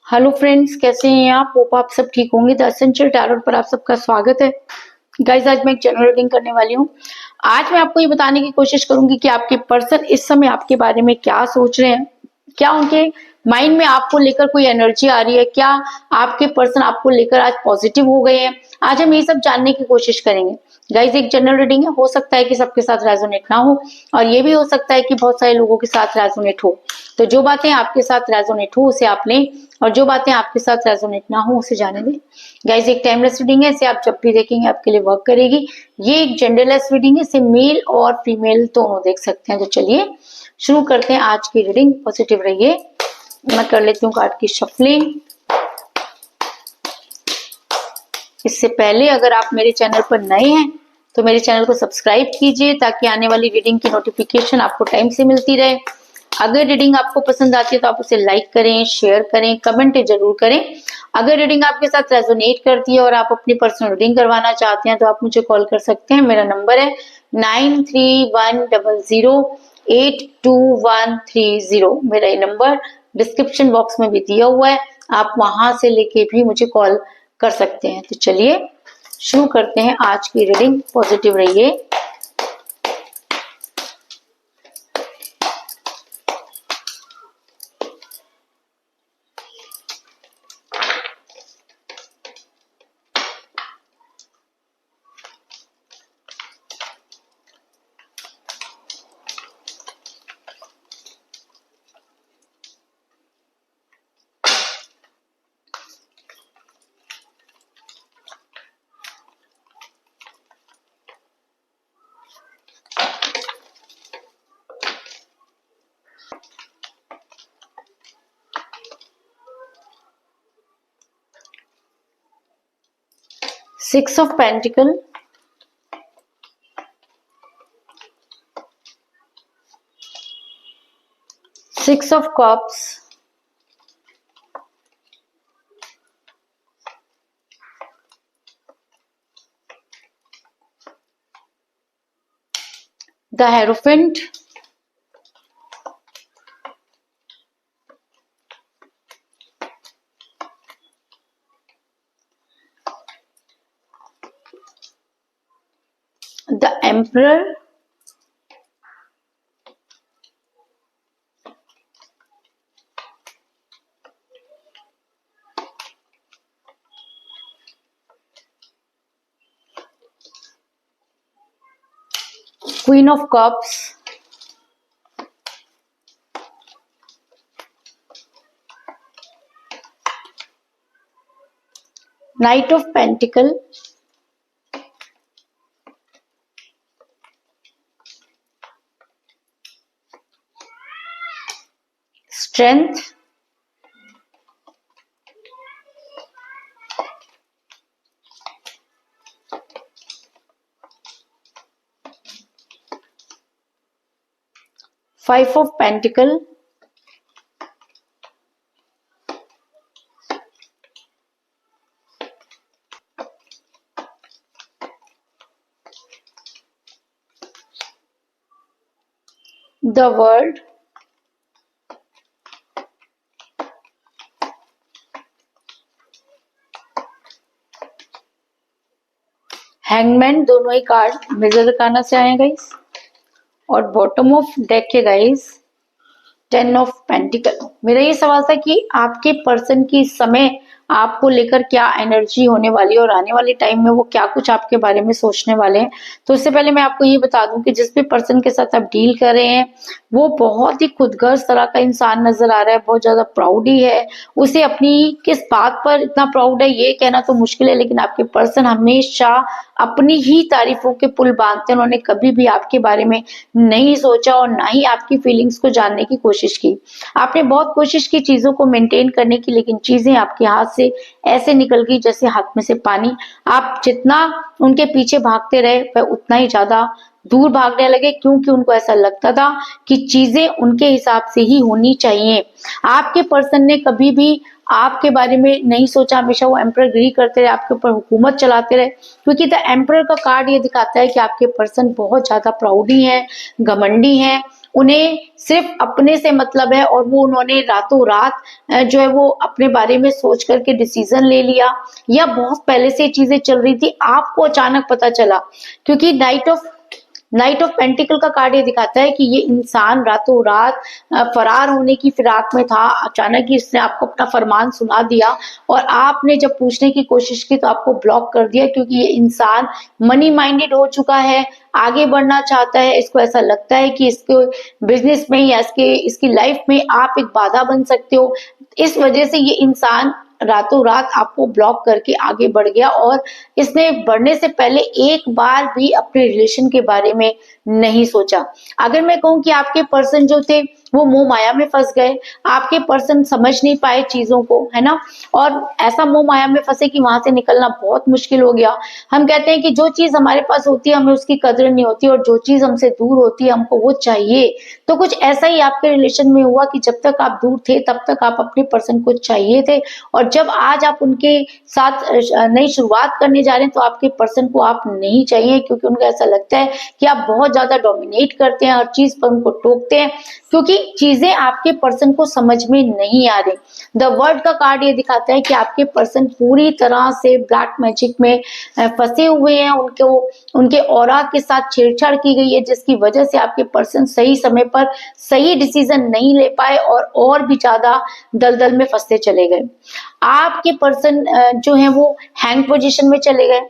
Hello friends, कैसे हैं आप? होप आप सब ठीक होंगे। द एसेंशियल टैरोट पर आप सबका स्वागत है। गाइस, आज मैं एक जनरल रीडिंग करने वाली हूँ। आज मैं आपको ये बताने की कोशिश करूंगी कि आपके पर्सन इस समय आपके बारे में क्या सोच रहे हैं, क्या उनके माइंड में आपको लेकर कोई एनर्जी आ रही है, क्या आपके पर्सन आपको लेकर आज पॉजिटिव हो गए हैं। आज हम ये सब जानने की कोशिश करेंगे। गाइस, एक जनरल रीडिंग है, हो सकता है कि सबके साथ रेजोनेट ना हो और ये भी हो सकता है कि बहुत सारे लोगों के साथ रेजोनेट हो। तो जो बातें आपके साथ रेजोनेट हो उसे आप लें और जो बातें आपके साथ रेजोनेट ना हो उसे जाने दें। गाइस, एक टाइमलेस रीडिंग है, इसे आप जब भी देखेंगे आपके लिए वर्क करेगी। ये एक जेंडरलेस रीडिंग है, इसे मेल और फीमेल दोनों देख सकते हैं। तो चलिए शुरू करते हैं आज की रीडिंग। पॉजिटिव रहिए। मैं कर लेती हूँ कार्ड की शफलिंग। इससे पहले अगर आप मेरे चैनल पर नए हैं तो मेरे चैनल को सब्सक्राइब कीजिए ताकि आने वाली रीडिंग की नोटिफिकेशन आपको टाइम से मिलती रहे। अगर रीडिंग आपको पसंद आती है तो आप उसे लाइक करें, शेयर करें, कमेंट जरूर करें। अगर रीडिंग आपके साथ रेजोनेट करती है और आप अपनी पर्सनल रीडिंग करवाना चाहते हैं तो आप मुझे कॉल कर सकते हैं। मेरा नंबर है 9310082130। मेरा ये नंबर डिस्क्रिप्शन बॉक्स में भी दिया हुआ है, आप वहां से लेके भी मुझे कॉल कर सकते हैं। तो चलिए शुरू करते हैं आज की रीडिंग। पॉजिटिव रहिए। Six of Pentacles, Six of Cups, the Hierophant, the Emperor, Queen of Cups, Knight of Pentacles, Strength, Five of Pentacles, the World, hangman. दोनों ही कार्ड मेजर अरकाना से आए गाइस। और बॉटम ऑफ डेक है guys 10 of pentacle. मेरा ये सवाल था कि आपके पर्सन की इस समय आपको लेकर क्या एनर्जी होने वाली है और आने वाले टाइम में वो क्या कुछ आपके बारे में सोचने वाले हैं। तो इससे पहले मैं आपको ये बता दूं कि जिस भी पर्सन के साथ आप डील कर रहे हैं वो बहुत ही खुदगर्ज तरह का इंसान नजर आ रहा है, बहुत ज्यादा प्राउडी है। उसे अपनी किस बात पर इतना प्राउड है ये कहना तो मुश्किल है, लेकिन आपके पर्सन हमेशा अपनी ही तारीफों के पुल बांधते हैं। उन्होंने कभी भी आपके बारे में नहीं सोचा और ना ही आपकी फीलिंग्स को जानने की कोशिश की। आपने बहुत कोशिश की चीजों को मेंटेन करने की, लेकिन चीजें आपके हाथ से ऐसे निकल गई जैसे हाथ में से पानी। आप जितना उनके पीछे भागते रहे वह उतना ही ज्यादा दूर भागने लगे, क्योंकि उनको ऐसा लगता था कि चीजें उनके हिसाब से ही होनी चाहिए। आपके पर्सन ने कभी भी आपके बारे में नहीं सोचा, हमेशा वो एम्परर गिरी करते रहे, आपके ऊपर हुकूमत चलाते रहे। क्योंकि द एम्परर का कार्ड ये दिखाता है कि आपके पर्सन बहुत ज्यादा प्राउडी हैं, घमंडी हैं उन्हें सिर्फ अपने से मतलब है और वो उन्होंने रातों रात जो है वो अपने बारे में सोच करके डिसीजन ले लिया, या बहुत पहले से चीजें चल रही थी, आपको अचानक पता चला। क्योंकि नाइट ऑफ पेंटिकल का कार्ड ये दिखाता है कि ये इंसान रातों रात फरार होने की फिराक में था। अचानक ही इसने आपको अपना फरमान सुना दिया और आपने जब पूछने की कोशिश की तो आपको ब्लॉक कर दिया, क्योंकि ये इंसान मनी माइंडेड हो चुका है, आगे बढ़ना चाहता है। इसको ऐसा लगता है कि इसके बिजनेस में या इसकी लाइफ में आप एक बाधा बन सकते हो। इस वजह से ये इंसान रातों रात आपको ब्लॉक करके आगे बढ़ गया और इसने बढ़ने से पहले एक बार भी अपने रिलेशन के बारे में नहीं सोचा। अगर मैं कहूं कि आपके पर्सन जो थे वो मोह माया में फंस गए, आपके पर्सन समझ नहीं पाए चीजों को, है ना, और ऐसा मोह माया में फंसे कि वहां से निकलना बहुत मुश्किल हो गया। हम कहते हैं कि जो चीज हमारे पास होती है हमें उसकी कदर नहीं होती, और जो चीज हमसे दूर होती है हमको वो चाहिए। तो कुछ ऐसा ही आपके रिलेशन में हुआ कि जब तक आप दूर थे तब तक आप अपने पर्सन को चाहिए थे, और जब आज आप उनके साथ नई शुरुआत करने जा रहे हैं तो आपके पर्सन को आप नहीं चाहिए, क्योंकि उनको ऐसा लगता है कि आप बहुत ज्यादा डोमिनेट करते हैं, हर चीज पर उनको टोकते हैं, क्योंकि चीजें आपके पर्सन को समझ में नहीं आ रही। द वर्ल्ड का कार्ड ये दिखाता है कि आपके पर्सन पूरी तरह से ब्लैक मैजिक में फंसे हुए हैं, उनके ऑरा के साथ छेड़छाड़ की गई है, जिसकी वजह से आपके पर्सन सही समय पर सही डिसीजन नहीं ले पाए और भी ज्यादा दलदल में फंसते चले गए। आपके पर्सन जो है वो हैंग पोजीशन में चले गए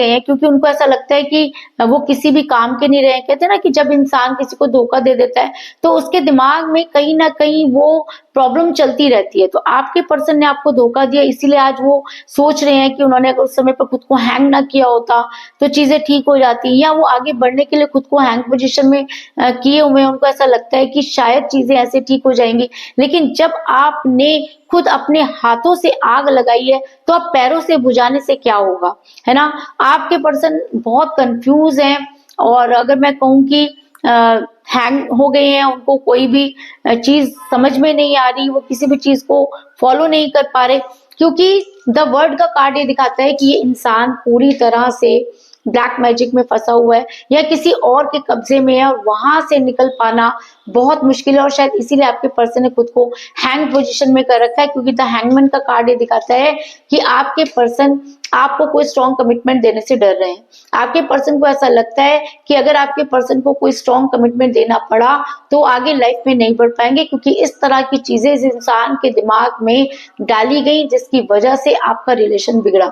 हैं, क्योंकि उनको ऐसा लगता है कि वो किसी भी काम के नहीं रहे। कहते हैं ना कि जब इंसान किसी को धोखा दे देता है तो उसके दिमाग में कहीं ना कहीं वो प्रॉब्लम चलती रहती है। तो आपके पर्सन ने आपको धोखा दिया, इसीलिए आज वो सोच रहे हैं कि उन्होंने अगर उस समय पर खुद को हैंग ना किया होता तो चीजें ठीक हो जाती, या वो आगे बढ़ने के लिए खुद को हैंग पोजीशन में किए हुए हैं। उनको ऐसा लगता है कि शायद चीजें ऐसे ठीक हो जाएंगी, लेकिन जब आपने खुद अपने हाथों से आग लगाई है तो आप पैरों से बुझाने से क्या होगा, है ना। आपके पर्सन बहुत कंफ्यूज हैं, और अगर मैं कहूँ कि हैंग हो गए हैं, उनको कोई भी चीज समझ में नहीं आ रही, वो किसी भी चीज को फॉलो नहीं कर पा रहे, क्योंकि द वर्ल्ड का कार्ड ये दिखाता है कि ये इंसान पूरी तरह से ब्लैक मैजिक में फंसा हुआ है या किसी और के कब्जे में है, और वहां से निकल पाना बहुत मुश्किल है। और शायद इसीलिए आपके पर्सन ने खुद को हैंग पोजीशन में कर रखा है, क्योंकि द हैंगमैन का कार्ड ये दिखाता है कि आपके पर्सन आपको कोई स्ट्रॉन्ग कमिटमेंट देने से डर रहे हैं। आपके पर्सन को ऐसा लगता है कि अगर आपके पर्सन को कोई स्ट्रॉन्ग कमिटमेंट देना पड़ा तो आगे लाइफ में नहीं बढ़ पाएंगे, क्योंकि इस तरह की चीजें इस इंसान के दिमाग में डाली गई, जिसकी वजह से आपका रिलेशन बिगड़ा।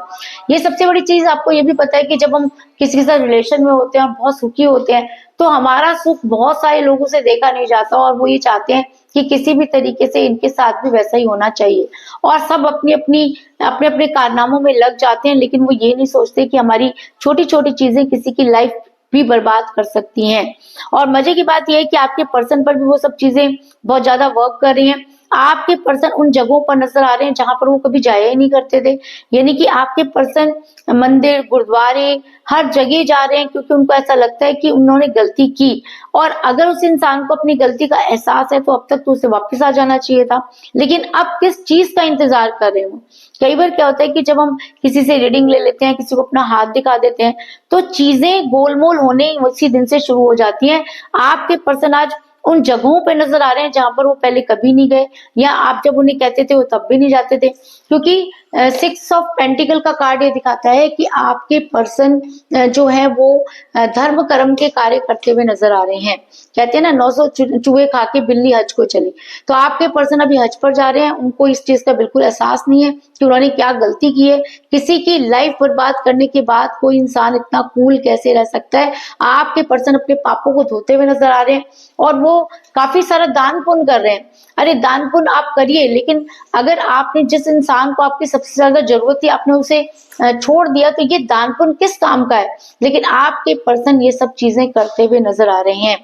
ये सबसे बड़ी चीज आपको ये भी पता है कि जब हम किसी के साथ रिलेशन में होते हैं और बहुत सुखी होते हैं तो हमारा सुख बहुत सारे लोगों से देखा नहीं जाता, और वो ये चाहते हैं कि किसी भी तरीके से इनके साथ भी वैसा ही होना चाहिए, और सब अपने अपने कारनामों में लग जाते हैं, लेकिन वो ये नहीं सोचते कि हमारी छोटी छोटी चीजें किसी की लाइफ भी बर्बाद कर सकती हैं। और मजे की बात यह है कि आपके पर्सन पर भी वो सब चीजें बहुत ज्यादा वर्क कर रही हैं। आपके पर्सन उन जगहों पर नजर आ रहे हैं जहां पर वो कभी जाया ही नहीं करते थे, यानी कि आपके पर्सन मंदिर, गुरुद्वारे, हर जगह जा रहे हैं, क्योंकि उनको ऐसा लगता है कि उन्होंने गलती की, और अगर उस इंसान को अपनी गलती का एहसास है तो अब तक तो उसे वापस आ जाना चाहिए था, लेकिन अब किस चीज का इंतजार कर रहे हो। कई बार क्या होता है कि जब हम किसी से रीडिंग ले लेते हैं, किसी को अपना हाथ दिखा देते हैं, तो चीजें गोलमोल होने उसी दिन से शुरू हो जाती हैं। आपके पर्सन आज उन जगहों पे नजर आ रहे हैं जहां पर वो पहले कभी नहीं गए, या आप जब उन्हें कहते थे वो तब भी नहीं जाते थे, क्योंकि 6 ऑफ पेंटिकल का कार्ड ये दिखाता है कि आपके पर्सन जो है वो धर्म कर्म के कार्य करते हुए नजर आ रहे हैं। कहते हैं ना 900 चूहे खा के बिल्ली हज को चली, तो आपके पर्सन अभी हज पर जा रहे हैं। उनको इस चीज का बिल्कुल एहसास नहीं है कि उन्होंने क्या गलती की है। किसी की लाइफ बर्बाद करने के बाद कोई इंसान इतना कूल कैसे रह सकता है। आपके पर्सन अपने पापों को धोते हुए नजर आ रहे हैं, और वो काफी सारा दान पुण्य कर रहे हैं। अरे दान पुण्य आप करिए, लेकिन अगर आपने जिस इंसान को आपकी सबसे ज्यादा जरूरत थी आपने उसे छोड़ दिया तो ये दान पुण्य किस काम का है। लेकिन आपके पर्सन ये सब चीजें करते हुए नजर आ रहे हैं।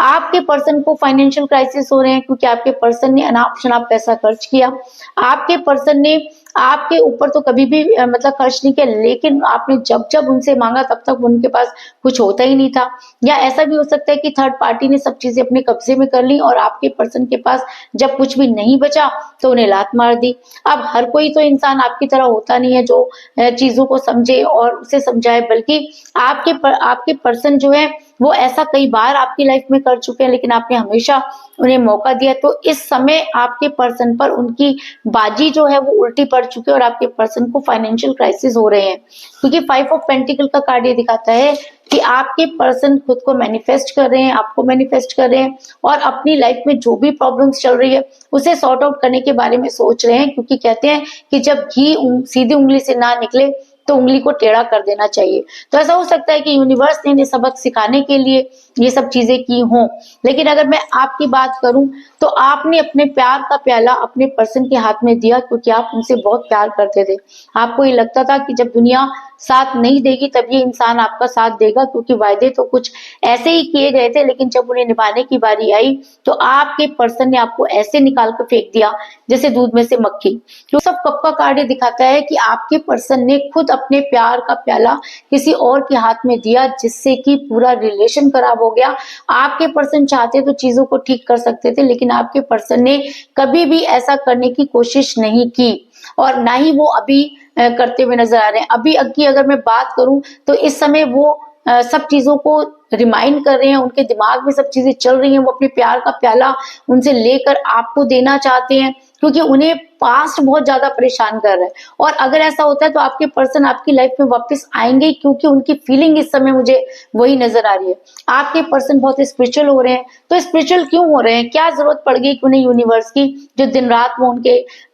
आपके पर्सन को फाइनेंशियल क्राइसिस हो रहे हैं, क्योंकि आपके पर्सन ने अनाप शनाप पैसा खर्च किया। आपके पर्सन ने आपके ऊपर तो कभी भी मतलब खर्च नहीं किया, लेकिन आपने जब जब उनसे मांगा तब तक उनके पास कुछ होता ही नहीं था। या ऐसा भी हो सकता है कि थर्ड पार्टी ने सब चीजें अपने कब्जे में कर ली, और आपके पर्सन के पास जब कुछ भी नहीं बचा तो उन्हें लात मार दी। अब हर कोई तो इंसान आपकी तरह होता नहीं है जो चीजों को समझे और उसे समझाए, बल्कि आपके पर्सन जो है वो ऐसा कई बार आपकी लाइफ में कर चुके हैं, लेकिन आपने हमेशा उन्हें मौका दिया। तो इस समय आपके पर्सन पर उनकी बाजी जो है वो उल्टी पड़ चुकी है और आपके पर्सन को फाइनेंशियल क्राइसिस हो रहे हैं, क्योंकि 5 ऑफ पेंटिकल का कार्ड ये दिखाता है कि आपके पर्सन खुद को मैनिफेस्ट कर रहे हैं, आपको मैनिफेस्ट कर रहे हैं और अपनी लाइफ में जो भी प्रॉब्लम्स चल रही है उसे सॉर्ट आउट करने के बारे में सोच रहे हैं, क्योंकि कहते हैं कि जब घी सीधी उंगली से ना निकले तो उंगली को टेढ़ा कर देना चाहिए। तो ऐसा हो सकता है कि यूनिवर्स ने इन्हें सबक सिखाने के लिए ये सब चीजें की हों। लेकिन अगर मैं आपकी बात करूं तो आपने अपने प्यार का प्याला अपने पर्सन के हाथ में दिया, क्योंकि आप उनसे बहुत प्यार करते थे। आपको ये लगता था कि जब दुनिया साथ नहीं देगी तब ये इंसान आपका साथ देगा, क्योंकि वायदे तो कुछ ऐसे ही किए गए थे, लेकिन जब उन्हें निभाने की बारी आई तो आपके पर्सन ने आपको ऐसे निकाल कर फेंक दिया जैसे दूध में से मक्खी। तो सब कप का कार्ड ये दिखाता है कि आपके पर्सन ने खुद अपने प्यार का प्याला किसी और के हाथ में दिया, जिससे कि पूरा रिलेशन खराब हो गया। आपके पर्सन चाहते तो चीजों को ठीक कर सकते थे, लेकिन आपके पर्सन ने कभी भी ऐसा करने की कोशिश नहीं की और ना ही वो अभी करते हुए नजर आ रहे हैं। अभी की अगर मैं बात करूं तो इस समय वो सब चीजों को रिमाइंड कर रहे हैं, उनके दिमाग में सब चीजें चल रही हैं। वो अपने प्यार का प्याला उनसे लेकर आपको देना चाहते हैं, क्योंकि उन्हें पास्ट बहुत ज्यादा परेशान कर रहा है। और अगर ऐसा होता है तो आपके पर्सन आपकी लाइफ में वापस आएंगे, क्योंकि उनकी फीलिंग इस समय मुझे वही नजर आ रही है। आपके पर्सन बहुत स्पिरिचुअल हो रहे हैं। तो स्पिरिचुअल क्यों हो रहे हैं, क्या जरूरत पड़ गई कि उन्हें यूनिवर्स की जो दिन रात वो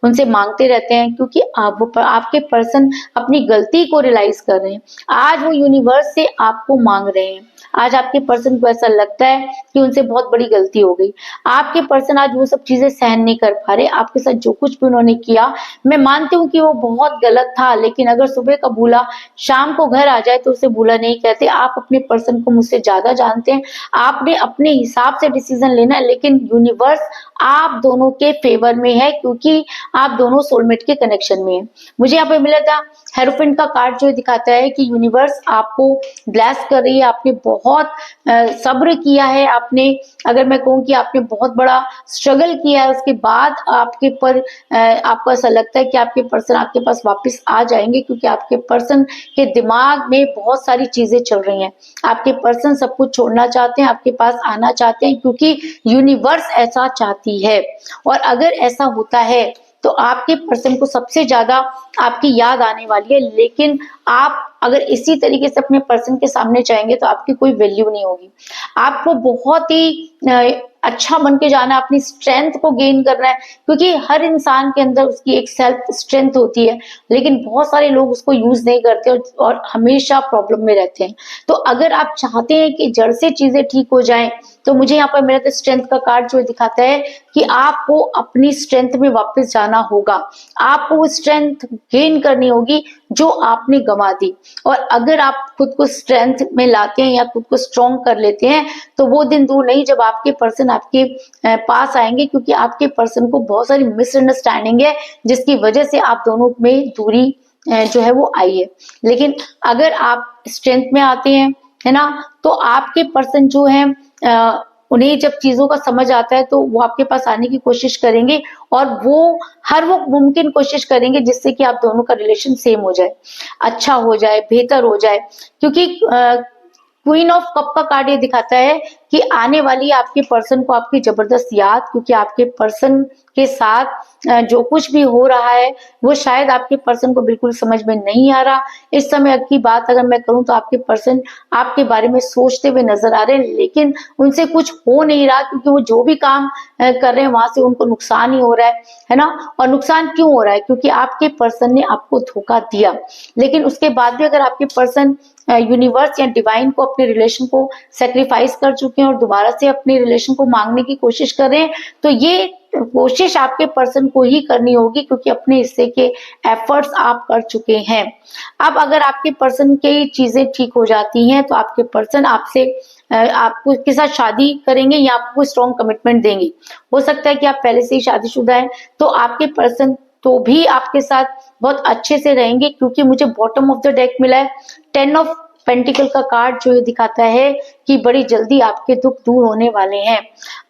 उनसे मांगते रहते हैं, क्योंकि आपके पर्सन अपनी गलती को रियलाइज कर रहे हैं। आज वो यूनिवर्स से आपको मांग रहे हैं। आज आपके पर्सन को ऐसा लगता है कि उनसे बहुत बड़ी गलती हो गई। आपके पर्सन आज वो सब चीजें सहन नहीं कर पा रहे। आपके साथ जो कुछ भी उन्होंने किया, मैं मानती हूँ कि वो बहुत गलत था, लेकिन अगर सुबह का भूला शाम को घर आ जाए तो उसे भूला नहीं कहते। आप अपने पर्सन को मुझसे ज्यादा जानते हैं। आपने अपने हिसाब से डिसीजन लेना है, लेकिन यूनिवर्स आप दोनों के फेवर में है, क्योंकि आप दोनों सोलमेट के कनेक्शन में है। मुझे यहाँ पे मिला था हेरोफेंट का कार्ड, जो दिखाता है कि यूनिवर्स आपको ब्लेस कर रही है। आपने बहुत सब्र किया है। आपने, अगर मैं कहूँ कि आपने बहुत बड़ा स्ट्रगल किया है, उसके बाद आपके पर आपको ऐसा लगता है कि आपके पर्सन आपके पास वापस आ जाएंगे, क्योंकि आपके पर्सन के दिमाग में बहुत सारी चीजें चल रही हैं। आपके पर्सन सब कुछ छोड़ना चाहते हैं, आपके पास आना चाहते हैं, क्योंकि यूनिवर्स ऐसा चाहती है। और अगर ऐसा होता है तो आपके पर्सन को सबसे ज्यादा आपकी याद आने वाली है। लेकिन आप अगर इसी तरीके से अपने पर्सन के सामने जाएंगे तो आपकी कोई वैल्यू नहीं होगी। आपको बहुत ही अच्छा बन के जाना है, अपनी स्ट्रेंथ को गेन करना है, क्योंकि हर इंसान के अंदर उसकी एक सेल्फ स्ट्रेंथ होती है, लेकिन बहुत सारे लोग उसको यूज नहीं करते और हमेशा प्रॉब्लम में रहते हैं। तो अगर आप चाहते हैं कि जड़ से चीजें ठीक हो जाएं, तो मुझे यहाँ पर मेरा स्ट्रेंथ का कार्ड जो दिखाता है कि आपको अपनी स्ट्रेंथ में वापस जाना होगा। आपको वो स्ट्रेंथ गेन करनी होगी जो आपने गंवा दी। और अगर आप खुद को स्ट्रेंथ में लाते हैं या खुद को स्ट्रॉन्ग कर लेते हैं, तो वो दिन दूर नहीं जब आपके पर्सन आपके पास आएंगे, क्योंकि आपके पर्सन को बहुत सारी मिसअंडरस्टैंडिंग है, जिसकी वजह से आप दोनों में दूरी जो है वो आई है। लेकिन अगर आप स्ट्रेंथ में आते हैं, है ना, तो आपके पर्सन जो है उन्हें जब चीजों का समझ आता है तो वो आपके पास आने की कोशिश करेंगे, और वो हर वो मुमकिन कोशिश करेंगे जिससे कि आप दोनों का रिलेशन सेम हो जाए, अच्छा हो जाए, बेहतर हो जाए। क्योंकि क्वीन ऑफ कप का कार्ड ये दिखाता है कि आने वाली आपके पर्सन को आपकी जबरदस्त याद, क्योंकि आपके पर्सन के साथ जो कुछ भी हो रहा है वो शायद आपके पर्सन को बिल्कुल समझ में नहीं आ रहा। इस समय की बात अगर मैं करूं तो आपके पर्सन आपके बारे में सोचते हुए नजर आ रहे हैं, लेकिन उनसे कुछ हो नहीं रहा, क्योंकि वो जो भी काम कर रहे हैं वहां से उनको नुकसान ही हो रहा है ना। और नुकसान क्यों हो रहा है, क्योंकि आपके पर्सन ने आपको धोखा दिया। लेकिन उसके बाद भी अगर आपके पर्सन यूनिवर्स या डिवाइन को अपने रिलेशन को सेक्रीफाइस कर चुके हैं और दोबारा से अपने रिलेशन को मांगने की कोशिश कर रहे हैं, तो ये कोशिश आपके पर्सन को ही करनी होगी, क्योंकि अपने हिस्से के एफर्ट्स आप कर चुके हैं। अब अगर आपके पर्सन की चीजें ठीक हो जाती हैं तो आपके पर्सन आपसे आपको के साथ शादी करेंगे या आपको स्ट्रॉन्ग कमिटमेंट देंगे। हो सकता है कि आप पहले से ही शादीशुदा हैं, तो आपके पर्सन तो भी आपके साथ बहुत अच्छे से रहेंगे, क्योंकि मुझे बॉटम ऑफ द डेक मिला है 10 ऑफ पेंटिकल का कार्ड, जो ये दिखाता है कि बड़ी जल्दी आपके दुख दूर होने वाले हैं।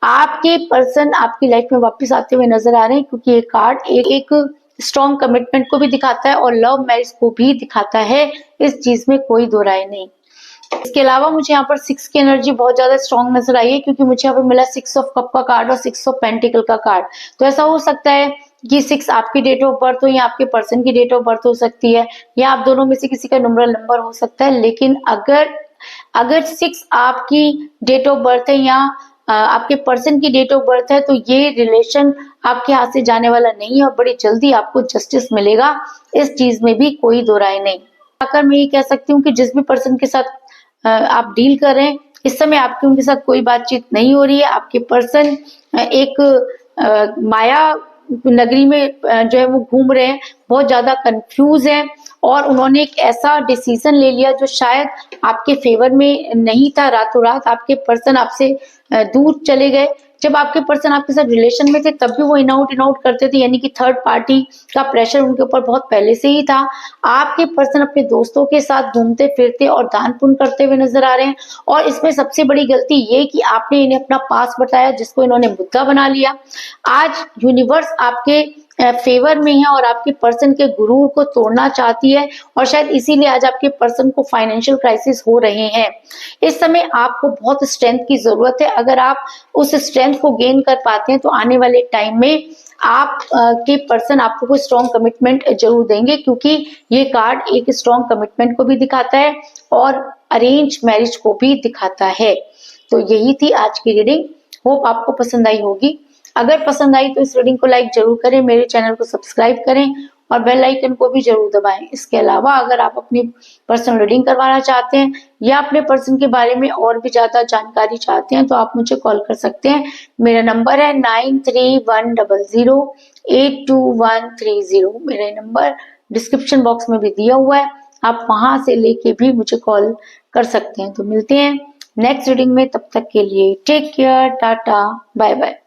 आपके पर्सन आपकी लाइफ में वापस आते हुए नजर आ रहे हैं, क्योंकि ये कार्ड एक स्ट्रॉन्ग कमिटमेंट को भी दिखाता है और लव मैरिज को भी दिखाता है। इस चीज में कोई दो राय नहीं। इसके अलावा मुझे यहाँ पर 6 की एनर्जी बहुत ज्यादा स्ट्रॉन्ग नजर आई है, क्योंकि मुझे यहाँ पर मिला 6 ऑफ कप का कार्ड और 6 ऑफ पेंटिकल का कार्ड। तो ऐसा हो सकता है कि 6 आपकी डेट ऑफ बर्थ हो या आपके पर्सन की डेट ऑफ बर्थ हो सकती है, या आप दोनों में से किसी का न्यूमेरल नंबर हो सकता है। लेकिन अगर 6 आपकी डेट ऑफ बर्थ है या आपके पर्सन की डेट ऑफ बर्थ है, तो ये रिलेशन आपके हाथ से जाने वाला नहीं है और बड़ी जल्दी आपको जस्टिस मिलेगा, इस चीज में भी कोई दो राय नहीं। आकर मैं ये कह सकती हूँ कि जिस भी पर्सन के साथ आप डील कर रहे हैं, इस समय आपकी उनके साथ कोई बातचीत नहीं हो रही है। आपके पर्सन एक माया नगरी में जो है वो घूम रहे हैं, बहुत ज्यादा कंफ्यूज हैं, और उन्होंने एक ऐसा डिसीजन ले लिया जो शायद आपके फेवर में नहीं था। रातों रात आपके पर्सन आपसे दूर चले गए। जब आपके पर्सन आपके साथ रिलेशन में थे तब भी वो इन आउट करते थे, यानी कि थर्ड पार्टी का प्रेशर उनके ऊपर बहुत पहले से ही था। आपके पर्सन अपने दोस्तों के साथ घूमते फिरते और दान पुण्य करते हुए नजर आ रहे हैं, और इसमें सबसे बड़ी गलती ये कि आपने इन्हें अपना पास बताया, जिसको इन्होंने मुद्दा बना लिया। आज यूनिवर्स आपके फेवर में है और आपके पर्सन के गुरूर को तोड़ना चाहती है, और शायद इसीलिए आज आपके पर्सन को फाइनेंशियल क्राइसिस हो रहे हैं। इस समय आपको बहुत स्ट्रेंथ की जरूरत है। अगर आप उस स्ट्रेंथ को गेन कर पाते हैं तो आने वाले टाइम में आप के पर्सन आपको कोई स्ट्रॉन्ग कमिटमेंट जरूर देंगे, क्योंकि ये कार्ड एक स्ट्रॉन्ग कमिटमेंट को भी दिखाता है और अरेंज मैरिज को भी दिखाता है। तो यही थी आज की रीडिंग। होप आपको पसंद आई होगी। अगर पसंद आई तो इस रीडिंग को लाइक जरूर करें, मेरे चैनल को सब्सक्राइब करें और बेल आइकन को भी जरूर दबाएं। इसके अलावा अगर आप अपनी पर्सनल रीडिंग करवाना चाहते हैं या अपने पर्सन के बारे में और भी ज्यादा जानकारी चाहते हैं तो आप मुझे कॉल कर सकते हैं। मेरा नंबर है 9310082130। मेरा नंबर डिस्क्रिप्शन बॉक्स में भी दिया हुआ है, आप वहां से लेके भी मुझे कॉल कर सकते हैं। तो मिलते हैं नेक्स्ट रीडिंग में, तब तक के लिए टेक केयर, टाटा, बाय बाय।